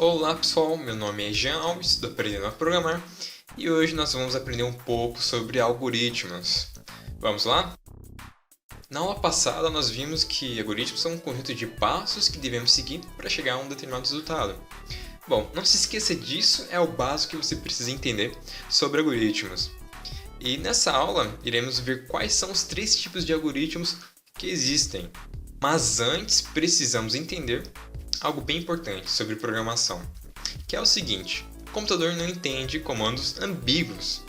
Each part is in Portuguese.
Olá pessoal, meu nome é Jean Alves, estou aprendendo a programar e hoje nós vamos aprender um pouco sobre algoritmos. Vamos lá? Na aula passada nós vimos que algoritmos são um conjunto de passos que devemos seguir para chegar a um determinado resultado. Bom, não se esqueça disso, é o básico que você precisa entender sobre algoritmos. E nessa aula iremos ver quais são os 3 tipos de algoritmos que existem. Mas antes precisamos entender algo bem importante sobre programação, que é o seguinte: o computador não entende comandos ambíguos.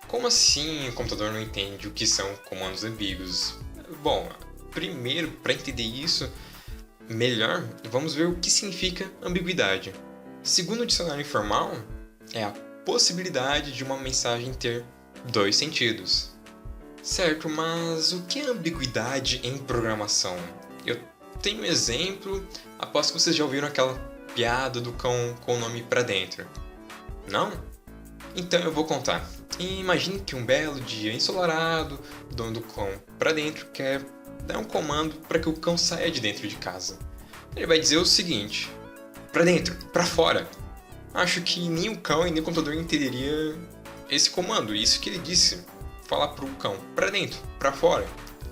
Como assim o computador não entende o que são comandos ambíguos? Bom, primeiro, para entender isso melhor, vamos ver o que significa ambiguidade. Segundo o dicionário informal, é a possibilidade de uma mensagem ter 2 sentidos. Certo, mas o que é ambiguidade em programação? Eu tenho um exemplo, aposto que vocês já ouviram aquela piada do cão com o nome pra dentro. Não? Então eu vou contar. Imagine que um belo dia ensolarado, o dono do cão pra dentro quer dar um comando para que o cão saia de dentro de casa. Ele vai dizer o seguinte: pra dentro, pra fora. Acho que nem o cão e nem o computador entenderia esse comando, isso que ele disse. Falar pro cão, pra dentro, pra fora.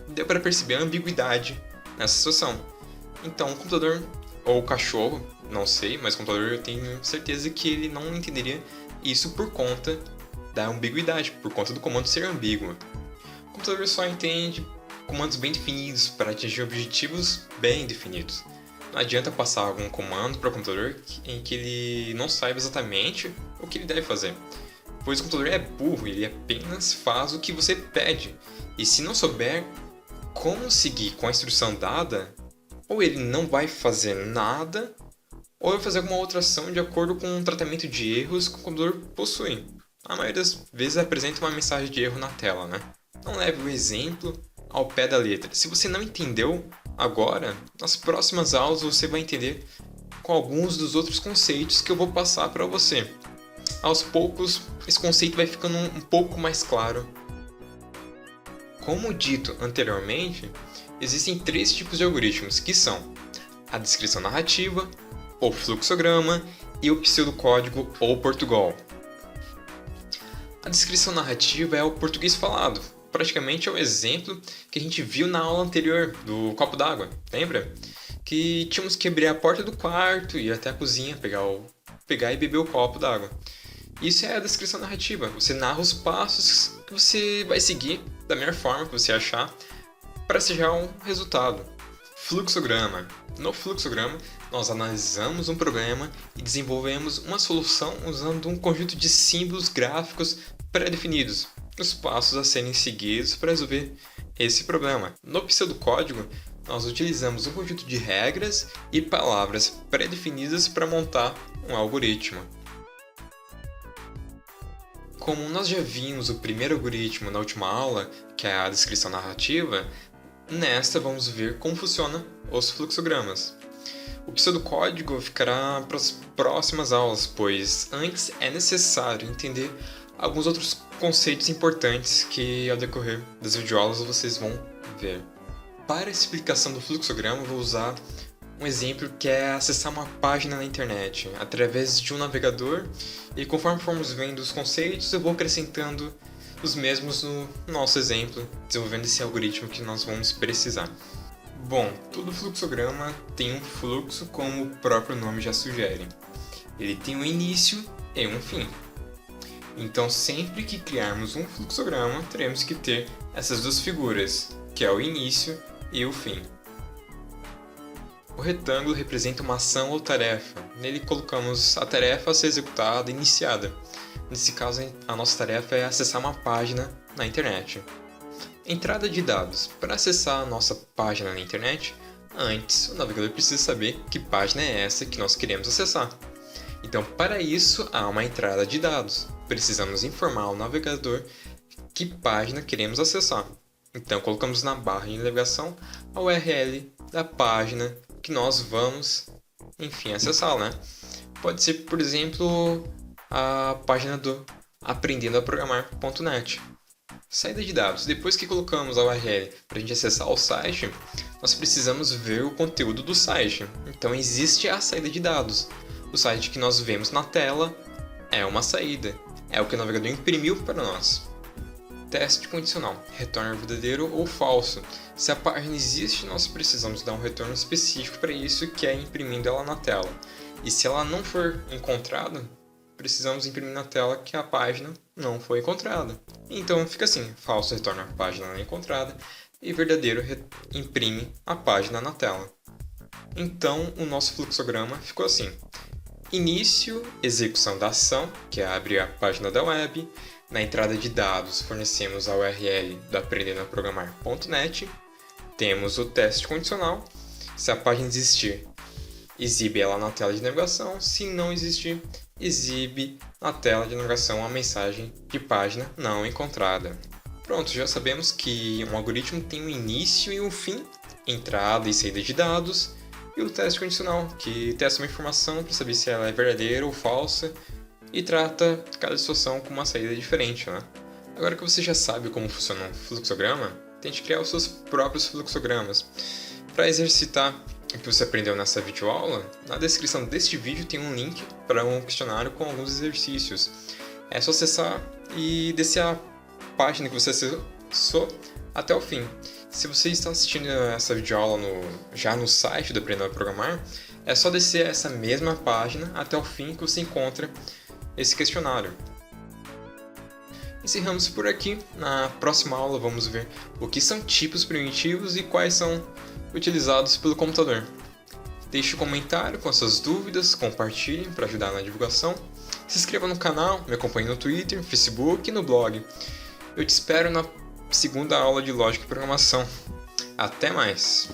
Deu para perceber a ambiguidade nessa situação. Então o computador, ou o cachorro, não sei, mas o computador eu tenho certeza que ele não entenderia isso por conta da ambiguidade, por conta do comando ser ambíguo. O computador só entende comandos bem definidos para atingir objetivos bem definidos. Não adianta passar algum comando para o computador em que ele não saiba exatamente o que ele deve fazer, pois o computador é burro, ele apenas faz o que você pede, e se não souber como seguir com a instrução dada, ou ele não vai fazer nada, ou vai fazer alguma outra ação de acordo com o tratamento de erros que o computador possui. A maioria das vezes apresenta uma mensagem de erro na tela, né? Não leve o exemplo ao pé da letra. Se você não entendeu agora, nas próximas aulas você vai entender com alguns dos outros conceitos que eu vou passar para você. Aos poucos, esse conceito vai ficando um pouco mais claro. Como dito anteriormente, existem 3 tipos de algoritmos, que são a descrição narrativa, o fluxograma e o pseudocódigo ou Portugal. A descrição narrativa é o português falado, praticamente é o exemplo que a gente viu na aula anterior do copo d'água, lembra? Que tínhamos que abrir a porta do quarto, ir até a cozinha, pegar e beber o copo d'água. Isso é a descrição narrativa, você narra os passos que você vai seguir da melhor forma que você achar para chegar a um resultado. Fluxograma. No fluxograma, nós analisamos um problema e desenvolvemos uma solução usando um conjunto de símbolos gráficos pré-definidos, os passos a serem seguidos para resolver esse problema. No pseudocódigo, nós utilizamos um conjunto de regras e palavras pré-definidas para montar um algoritmo. Como nós já vimos o primeiro algoritmo na última aula, que é a descrição narrativa, nesta vamos ver como funcionam os fluxogramas. O pseudocódigo ficará para as próximas aulas, pois antes é necessário entender alguns outros conceitos importantes que ao decorrer das videoaulas vocês vão ver. Para a explicação do fluxograma, vou usar um exemplo que é acessar uma página na internet através de um navegador, e conforme formos vendo os conceitos eu vou acrescentando os mesmos no nosso exemplo, desenvolvendo esse algoritmo que nós vamos precisar. Bom, todo fluxograma tem um fluxo, como o próprio nome já sugere. Ele tem um início e um fim. Então sempre que criarmos um fluxograma, teremos que ter essas 2 figuras, que é o início e o fim. O retângulo representa uma ação ou tarefa. Nele colocamos a tarefa a ser executada, iniciada. Nesse caso, a nossa tarefa é acessar uma página na internet. Entrada de dados. Para acessar a nossa página na internet, antes o navegador precisa saber que página é essa que nós queremos acessar. Então, para isso, há uma entrada de dados. Precisamos informar ao navegador que página queremos acessar. Então, colocamos na barra de navegação a URL da página que nós vamos, acessar, né? Pode ser, por exemplo, a página do aprendendoaprogramar.net. Saída de dados. Depois que colocamos a URL para a gente acessar o site, nós precisamos ver o conteúdo do site. Então existe a saída de dados. o site que nós vemos na tela é uma saída, é o que o navegador imprimiu para nós. Teste condicional, retorna verdadeiro ou falso. Se a página existe, nós precisamos dar um retorno específico para isso, que é imprimindo ela na tela. E se ela não for encontrada, precisamos imprimir na tela que a página não foi encontrada. Então fica assim, falso retorna a página não encontrada e verdadeiro imprime a página na tela. Então o nosso fluxograma ficou assim: início, execução da ação, que é abrir a página da web. Na entrada de dados fornecemos a URL do aprendendoaprogramar.net. Temos o teste condicional. Se a página existir, exibe ela na tela de navegação. Se não existir, exibe na tela de navegação a mensagem de página não encontrada. Pronto, já sabemos que um algoritmo tem um início e um fim, entrada e saída de dados, e o teste condicional, que testa uma informação para saber se ela é verdadeira ou falsa e trata cada situação com uma saída diferente, né? Agora que você já sabe como funciona um fluxograma, tente criar os seus próprios fluxogramas. Para exercitar o que você aprendeu nessa videoaula, na descrição deste vídeo tem um link para um questionário com alguns exercícios. É só acessar e descer a página que você acessou até o fim. Se você está assistindo essa videoaula já no site do Aprendendo a Programar, é só descer essa mesma página até o fim que você encontra esse questionário. Encerramos por aqui. Na próxima aula vamos ver o que são tipos primitivos e quais são utilizados pelo computador. Deixe um comentário com suas dúvidas, compartilhe para ajudar na divulgação. Se inscreva no canal, me acompanhe no Twitter, Facebook e no blog. Eu te espero na segunda aula de Lógica e Programação. Até mais!